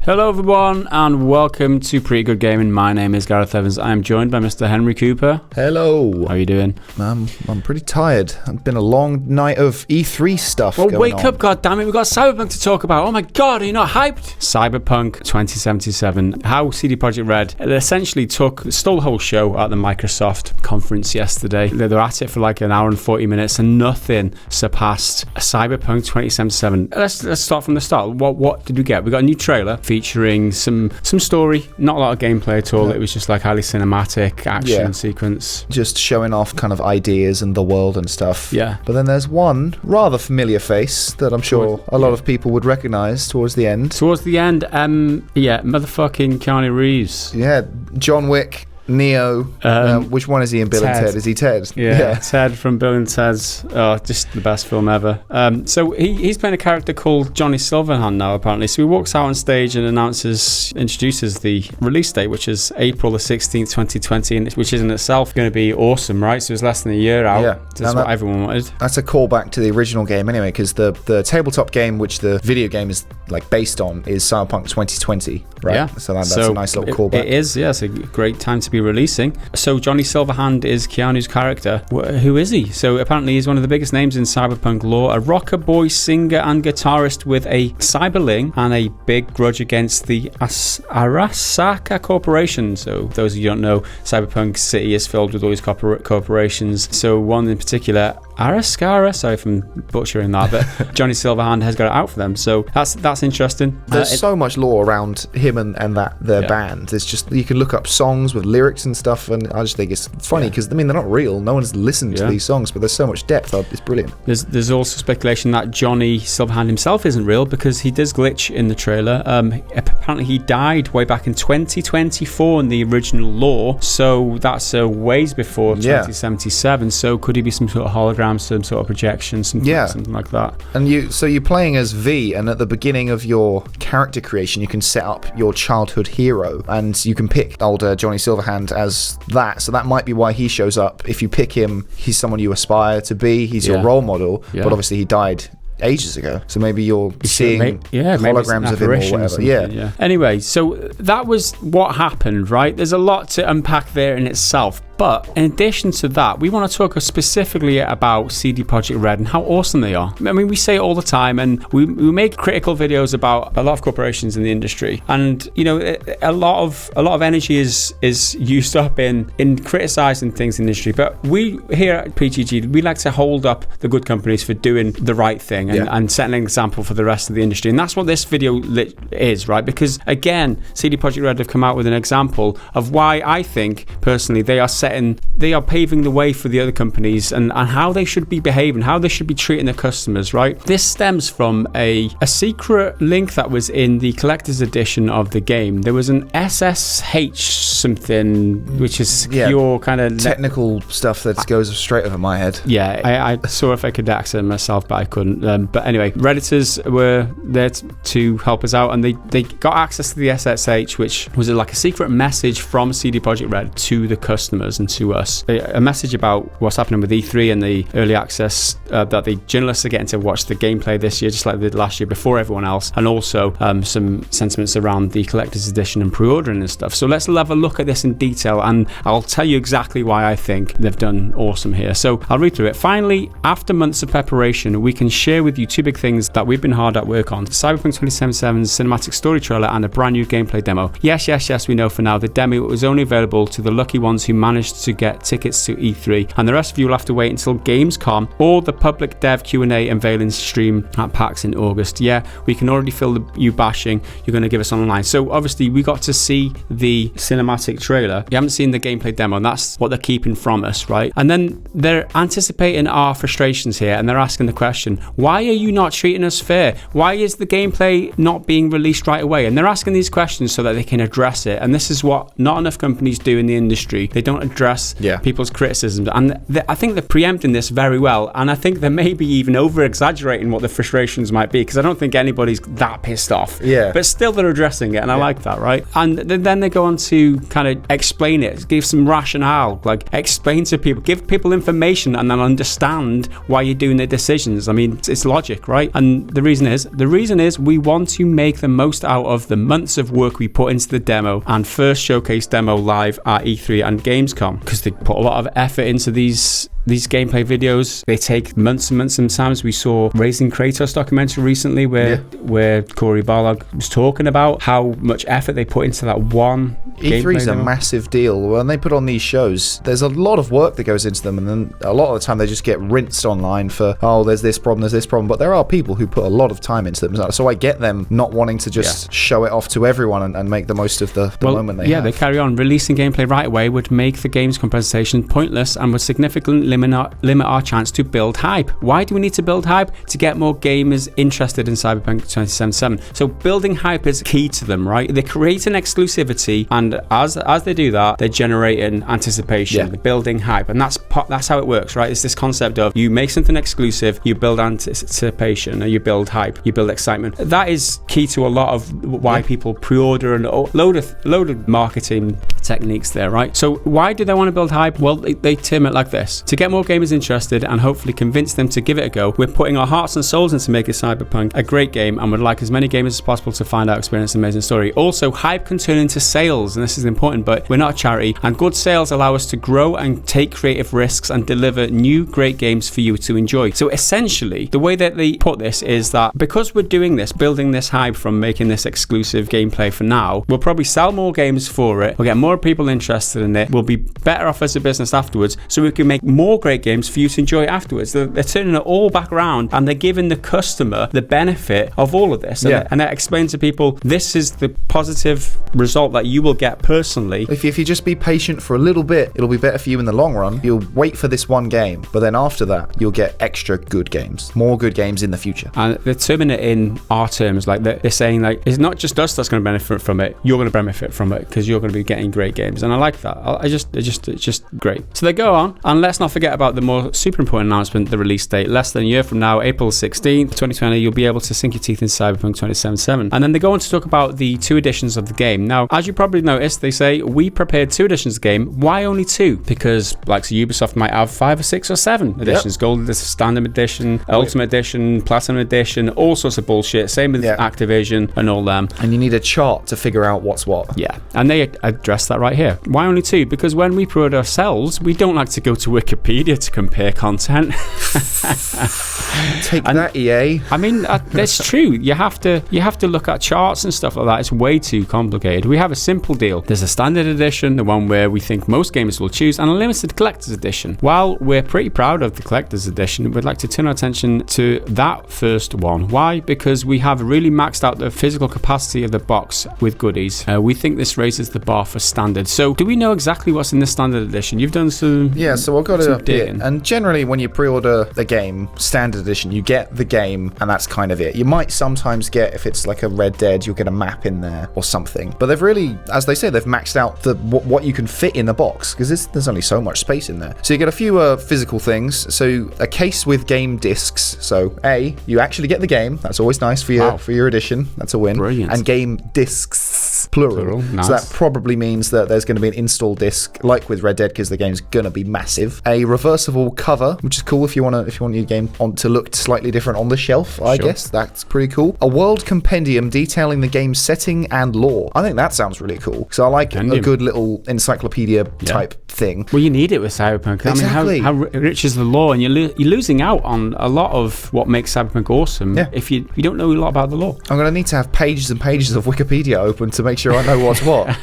Hello everyone and welcome to Pretty Good Gaming. My name is Gareth Evans. I am joined by Mr. Henry Cooper. Hello. How are you doing? I'm pretty tired. It's been a long night of E3 stuff going wake on. up, goddammit. We've got CyberPunk to talk about. Oh my god, are you not hyped? CyberPunk 2077. How CD Projekt Red essentially stole the whole show at the Microsoft conference yesterday. They were at it for like an hour and 40 minutes and nothing surpassed CyberPunk 2077. Let's start from the start. What did we get? We got a new trailer featuring some story, not a lot of gameplay at all. It was just like highly cinematic action sequence. Just showing off kind of ideas and the world and stuff. Yeah. But then there's one rather familiar face that I'm sure a lot of people would recognise towards the end. Motherfucking Keanu Reeves. Yeah, John Wick, Neo. Which one is he in Bill and Ted? Is he Ted? Yeah, Ted from Bill and Ted's. Oh, just the best film ever. So he's playing a character called Johnny Silverhand now, apparently. So he walks out on stage and introduces the release date, which is April the 16th, 2020, which is in itself going to be awesome, right? So it's less than a year out. Yeah. That's what everyone wanted. That's a callback to the original game anyway, because the tabletop game, which the video game is like based on, is Cyberpunk 2020, right? Yeah. So that's a nice little callback. It is, yeah. It's a great time to be releasing. So Johnny Silverhand is Keanu's character. Who is he? So apparently he's one of the biggest names in cyberpunk lore, a rocker boy, singer and guitarist with a cyberling and a big grudge against the Arasaka Corporation. So those of you who don't know, Cyberpunk City is filled with all these corporations. So one in particular, Arasaka, sorry if I'm butchering that, but Johnny Silverhand has got it out for them. So that's interesting. There's so much lore around him and their band. It's just, you can look up songs with lyrics and stuff, and I just think it's funny because they're not real. No one's listened to these songs, but there's so much depth. It's brilliant. There's also speculation that Johnny Silverhand himself isn't real because he does glitch in the trailer. Apparently he died way back in 2024 in the original lore, so that's a ways before 2077. So could he be some sort of hologram, some sort of projection, something like that? And you're playing as V, and at the beginning of your character creation, you can set up your childhood hero, and you can pick older Johnny Silverhand as that. So that might be why he shows up. If you pick him, he's someone you aspire to be. He's your role model, but obviously he died ages ago, so maybe you're seeing holograms of him or whatever. Yeah. Anyway, so that was what happened, right? There's a lot to unpack there in itself. But in addition to that, we want to talk specifically about CD Projekt Red and how awesome they are. I mean, we say it all the time, and we make critical videos about a lot of corporations in the industry, and a lot of energy is used up in criticizing things in the industry. But we here at PGG, we like to hold up the good companies for doing the right thing and setting an example for the rest of the industry, and that's what this video is, right? Because again, CD Projekt Red have come out with an example of why I think personally they are paving the way for the other companies and how they should be behaving, how they should be treating their customers, right? This stems from a secret link that was in the collector's edition of the game. There was an SSH something, which is secure kind of technical stuff that goes straight over my head. Yeah, I saw if I could access it myself, but I couldn't. But anyway, Redditors were there to help us out, and they got access to the SSH, which was like a secret message from CD Projekt Red to the customers and to us. A message about what's happening with E3 and the early access that the journalists are getting to watch the gameplay this year, just like they did last year before everyone else, and also some sentiments around the collector's edition and pre-ordering and stuff. So let's have a look at this in detail, and I'll tell you exactly why I think they've done awesome here. So I'll read through it. Finally, after months of preparation, we can share with you two big things that we've been hard at work on: CyberPunk 2077's cinematic story trailer and a brand new gameplay demo. Yes, we know for now the demo was only available to the lucky ones who managed to get tickets to E3, and the rest of you will have to wait until Gamescom or the public dev Q&A unveiling stream at PAX in August. Yeah, we can already feel you bashing you're going to give us online. So obviously we got to see the cinematic trailer. You haven't seen the gameplay demo, and that's what they're keeping from us, right? And then they're anticipating our frustrations here, and they're asking the question, why are you not treating us fair? Why is the gameplay not being released right away? And they're asking these questions so that they can address it, and this is what not enough companies do in the industry. They don't address people's criticisms. And I think they're preempting this very well. And I think they may be even over-exaggerating what the frustrations might be, because I don't think anybody's that pissed off. Yeah. But still they're addressing it, and I like that, right? And then they go on to kind of explain it, give some rationale, like explain to people, give people information, and then understand why you're doing the decisions. I mean, it's logic, right? And the reason is we want to make the most out of the months of work we put into the demo and first showcase demo live at E3 and Gamescom, because they put a lot of effort into these gameplay videos. They take months and months. Sometimes we saw Raising Kratos documentary recently where Corey Barlog was talking about how much effort they put into that one E3 is a massive deal. When they put on these shows, there's a lot of work that goes into them, and then a lot of the time they just get rinsed online for, there's this problem, but there are people who put a lot of time into them. So I get them not wanting to just show it off to everyone and make the most of the moment they have. They carry on. Releasing gameplay right away would make the Gamescom presentation pointless and would significantly limit our chance to build hype. Why do we need to build hype? To get more gamers interested in Cyberpunk 2077. So building hype is key to them, right? They create an exclusivity, and as they do that, they're generating anticipation, they're building hype, and that's how it works, right? It's this concept of you make something exclusive, you build anticipation, and you build hype, you build excitement. That is key to a lot of why people pre-order, and load of marketing techniques there, right? So why do they want to build hype? Well, they term it like this: to get more gamers interested and hopefully convince them to give it a go, we're putting our hearts and souls into making Cyberpunk a great game, and would like as many gamers as possible to find out, experience an amazing story. Also, hype can turn into sales, and this is important, but we're not a charity, and good sales allow us to grow and take creative risks and deliver new great games for you to enjoy. So essentially, the way that they put this is that because we're doing this, building this hype from making this exclusive gameplay for now, we'll probably sell more games for it, we'll get more people interested in it, we'll be better off as a business afterwards, so we can make more great games for you to enjoy afterwards. They're turning it all back around, and they're giving the customer the benefit of all of this. And they explain to people, this is the positive result that you will get personally. If you just be patient for a little bit, it'll be better for you in the long run. You'll wait for this one game, but then after that, you'll get extra good games, more good games in the future. And they're terming it in our terms, like they're saying, like, it's not just us that's going to benefit from it, you're going to benefit from it because you're going to be getting great games. And I like that. It's just great. So they go on, and let's not forget about the more super important announcement, the release date. Less than a year from now, April 16th, 2020, you'll be able to sink your teeth in Cyberpunk 2077. And then they go on to talk about the 2 editions of the game. Now, as you probably noticed, they say, we prepared 2 editions of the game. Why only 2? Because like Ubisoft might have 5 or 6 or 7 editions. Gold edition, Standard Edition, Ultimate Edition, Platinum Edition, all sorts of bullshit. Same with Activision and all them. And you need a chart to figure out what's what. Yeah, and they address that right here. Why only 2? Because when we pre-order ourselves, we don't like to go to Wikipedia to compare content. Take that, EA. I mean, that's true. You have to look at charts and stuff like that. It's way too complicated. We have a simple deal. There's a standard edition, the one where we think most gamers will choose, and a limited collector's edition. While we're pretty proud of the collector's edition, we'd like to turn our attention to that first one. Why? Because we have really maxed out the physical capacity of the box with goodies. We think this raises the bar for standard. So do we know exactly what's in the standard edition? You've done some... Yeah, so I've got it up here. And generally when you pre-order the game, standard edition, you get the game and that's kind of it. You might sometimes get, if it's like a Red Dead, you'll get a map in there or something. But they've really, as they say, they've maxed out what you can fit in the box, because there's only so much space in there. So you get a few physical things. So a case with game discs. So you actually get the game. That's always nice for your edition. That's a win. Brilliant. And game discs, plural. Nice. So that probably means that there's going to be an install disc, like with Red Dead, because the game's going to be massive. A reversible cover, which is cool if you want your game to look slightly different on the shelf. I guess that's pretty cool. A world compendium detailing the game's setting and lore. I think that sounds really cool. So I like a good little encyclopedia type thing. Well, you need it with Cyberpunk. Exactly. I mean, how rich is the lore, and you're losing out on a lot of what makes Cyberpunk awesome if you don't know a lot about the lore. I'm going to need to have pages and pages of Wikipedia open to make sure I know what's what.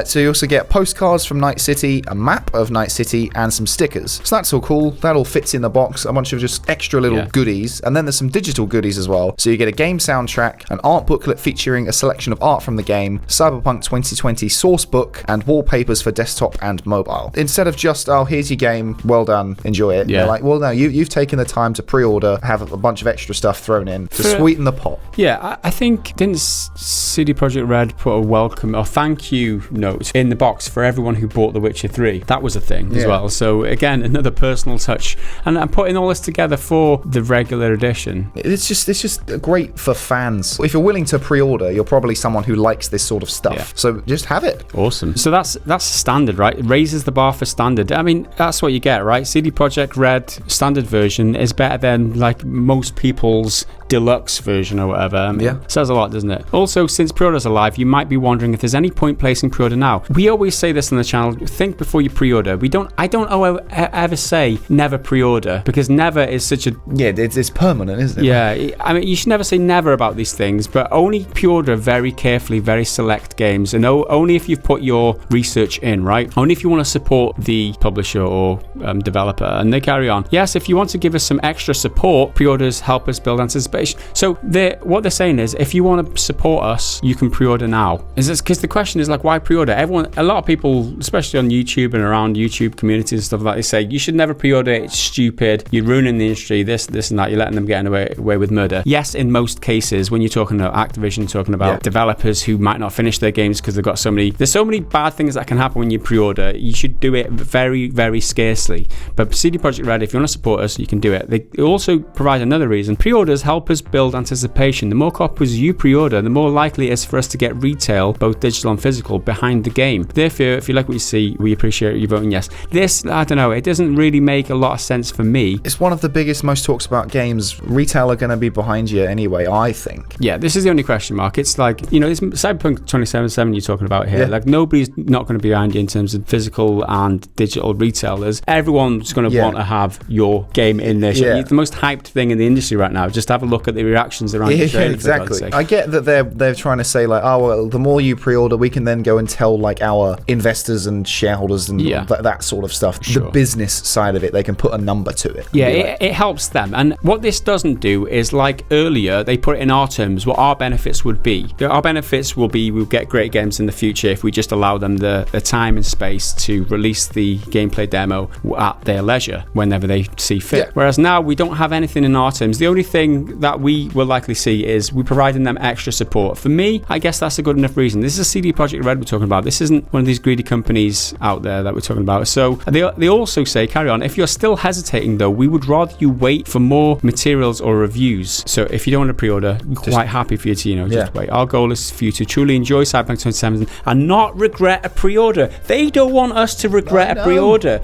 So you also get postcards from Night City, a map of Night City, and some stickers. So that's all cool. That all fits in the box. A bunch of just extra little goodies. And then there's some digital goodies as well. So you get a game soundtrack, an art booklet featuring a selection of art from the game, Cyberpunk 2020 source book, and wallpapers for desktop and mobile. Instead of just, here's your game, well done, enjoy it. They're like, well, no, you've taken the time to pre-order, have a bunch of extra stuff thrown in to sweeten the pot. Yeah, I think, didn't CD Projekt Red put a welcome or thank you note in the box for everyone who bought The Witcher 3. That was a thing as well. So again, another personal touch. And I'm putting all this together for the regular edition. It's just great for fans. If you're willing to pre-order, you're probably someone who likes this sort of stuff. Yeah. So just have it. Awesome. So that's standard, right? It raises the bar for standard. I mean, that's what you get, right? CD Projekt Red standard version is better than like most people's deluxe version or whatever. I mean, says a lot, doesn't it? Also, since pre-orders are live, you might be wondering if there's any point placing pre-order now. We always say this on the channel: think before you pre-order. I don't ever say never pre-order, because never is such a it's permanent, isn't it? Yeah, I mean, you should never say never about these things, but only pre-order very carefully, very select games, and only if you've put your research in, right? Only if you want to support the publisher or developer. And they carry on. Yes, if you want to give us some extra support, pre-orders help us build anticipation. So what they're saying is, if you want to support us, you can pre-order now. Is this because the question is like, why pre-order? A lot of people, especially on YouTube and around YouTube communities and stuff like that, they say you should never pre-order. It's stupid. You're ruining the industry. This and that. You're letting them get away with murder. Yes, in most cases, when you're talking about Activision, talking about developers who might not finish their games because they've got there's so many bad things that can happen when you pre-order. You should do it very, very scarcely. But CD Projekt Red, if you want to support us, you can do it. They also provide another reason. Pre-orders help us build anticipation. The more copies you pre-order, the more likely it is for us to get retail, both digital and physical, behind the game. Therefore, if you like what you see, we appreciate you voting yes. This, I don't know, it doesn't really make a lot of sense for me. It's one of the biggest, most talked about games. Retail are going to be behind you anyway, I think. Yeah, this is the only question mark. It's like, this Cyberpunk 2077 you're talking about here. Like, nobody's not going to be behind you in terms of physical and digital retailers. Everyone's going to want to have your game in there. It's the most hyped thing in the industry right now. Just have a look at the reactions around the trailer. Exactly. I get that they're trying to say like, oh well, the more you pre-order, we can then go and tell like our investors and shareholders and that sort of stuff. Sure. The business side of it, they can put a number to it. Yeah, it helps them. And what this doesn't do is, like earlier, they put it in our terms what our benefits would be. Our benefits will be we'll get great games in the future if we just allow them the time and space to release the gameplay demo at their leisure whenever they see fit. Whereas now we don't have anything in our terms. The only thing that we will likely see is we're providing them extra support. For me, I guess that's a good enough reason. This is a CD Projekt Red we're talking about. This isn't one of these greedy companies out there that we're talking about. So they also say, carry on, if you're still hesitating though, we would rather you wait for more materials or reviews. So if you don't want to pre-order, quite happy for you to, just wait. Our goal is for you to truly enjoy Cyberpunk 2077 and not regret a pre-order. They don't want us to regret a pre-order.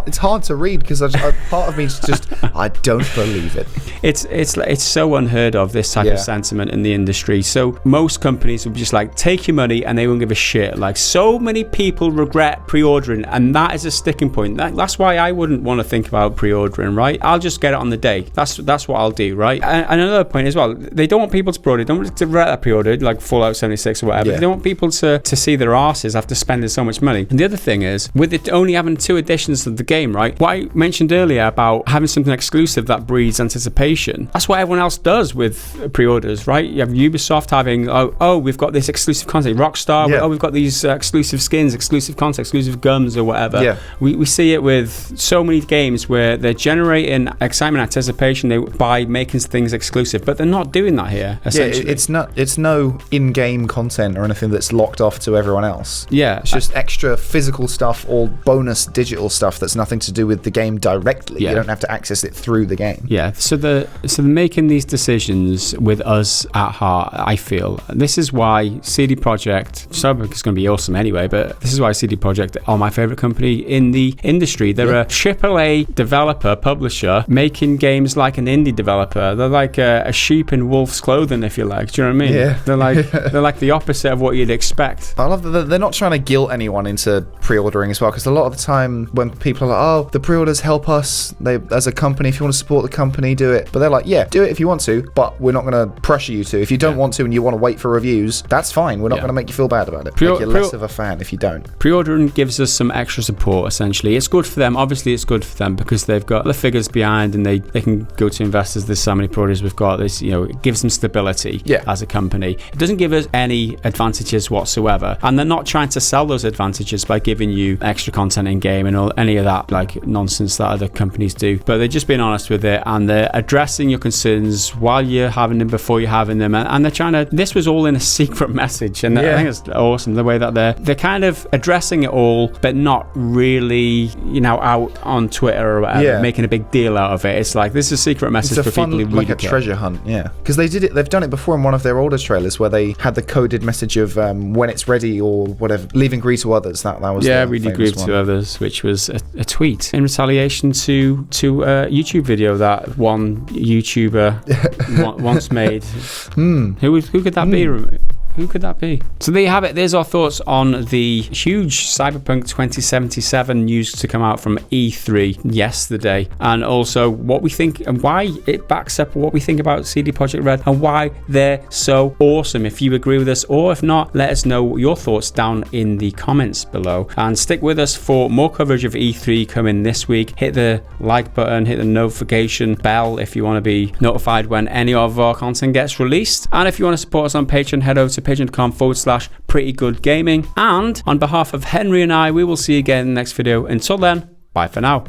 It's hard to read because part of me is just, I don't believe it. It's so unheard of, this type of sentiment in the industry. So most companies will be just like, take your money, and they won't give a shit. Like, so many people regret pre-ordering, and that is a sticking point. That's why I wouldn't want to think about pre-ordering, right? I'll just get it on the day. That's what I'll do, right? And another point as well, they don't want people to pre-order. They don't want to regret that pre-order, like Fallout 76 or whatever. They don't want people to see their arses after spending so much money. And the other thing is, with it only having 2 editions of the game, right? What I mentioned earlier about having something exclusive that breeds anticipation, that's what everyone else does with pre-orders, right? You have Ubisoft having, we've got this exclusive content. Rockstar, we've got these exclusive skins, exclusive content, exclusive guns or whatever. We see it with so many games where they're generating excitement, anticipation by making things exclusive, but they're not doing that here, essentially. It's no in-game content or anything that's locked off to everyone else. It's just extra physical stuff or bonus digital stuff that's nothing to do with the game directly. You don't have to access it through the game. So they're making these decisions with us at heart, I feel. This is why CD Projekt, Cyberpunk is going to be awesome anyway, but this is why CD Projekt are my favorite company in the industry. They're a AAA developer, publisher, making games like an indie developer. They're like a sheep in wolf's clothing, if you like. Do you know what I mean? They're like the opposite of what you'd expect. I love that they're not trying to guilt anyone into pre-ordering as well, because a lot of the time when people are like, the pre-orders help us, they as a company, if you want to support the company, do it. But they're like, do it if you want to, but we're not going to pressure you to. If you don't want to and you want to wait for reviews, that's fine. We're not going to make you feel bad about it. Make you less of a fan if you don't. Pre-ordering gives us some extra support, essentially. It's good for them. Obviously, it's good for them because they've got the figures behind and they can go to investors. There's so many pre-orders we've got. This, it gives them stability as a company. It doesn't give us any advantages whatsoever. And they're not trying to sell those advantages by giving you extra content in game and any of that like nonsense that other companies do. But they're just being honest with it, and they're addressing your concerns photos while you're having them, before you're having them, and they're trying to. This was all in a secret message, and I think it's awesome the way that they're kind of addressing it all, but not really, out on Twitter or whatever, making a big deal out of it. It's like, this is a secret message for people who read like a treasure hunt, because they've done it before in one of their older trailers where they had the coded message of when it's ready or whatever, leaving greed to others. That was really greed to others, which was a tweet in retaliation to a YouTube video that one YouTuber once made. Who could that be? Who could that be? So there you have it. There's our thoughts on the huge Cyberpunk 2077 news to come out from E3 yesterday, and also what we think and why it backs up what we think about CD Projekt Red and why they're so awesome. If you agree with us, or if not, let us know your thoughts down in the comments below, and stick with us for more coverage of E3 coming this week. Hit the like button, hit the notification bell if you want to be notified when any of our content gets released, and if you want to support us on Patreon, head over to patreon.com/prettygoodgaming. And on behalf of Henry and I, we will see you again in the next video. Until then, bye for now.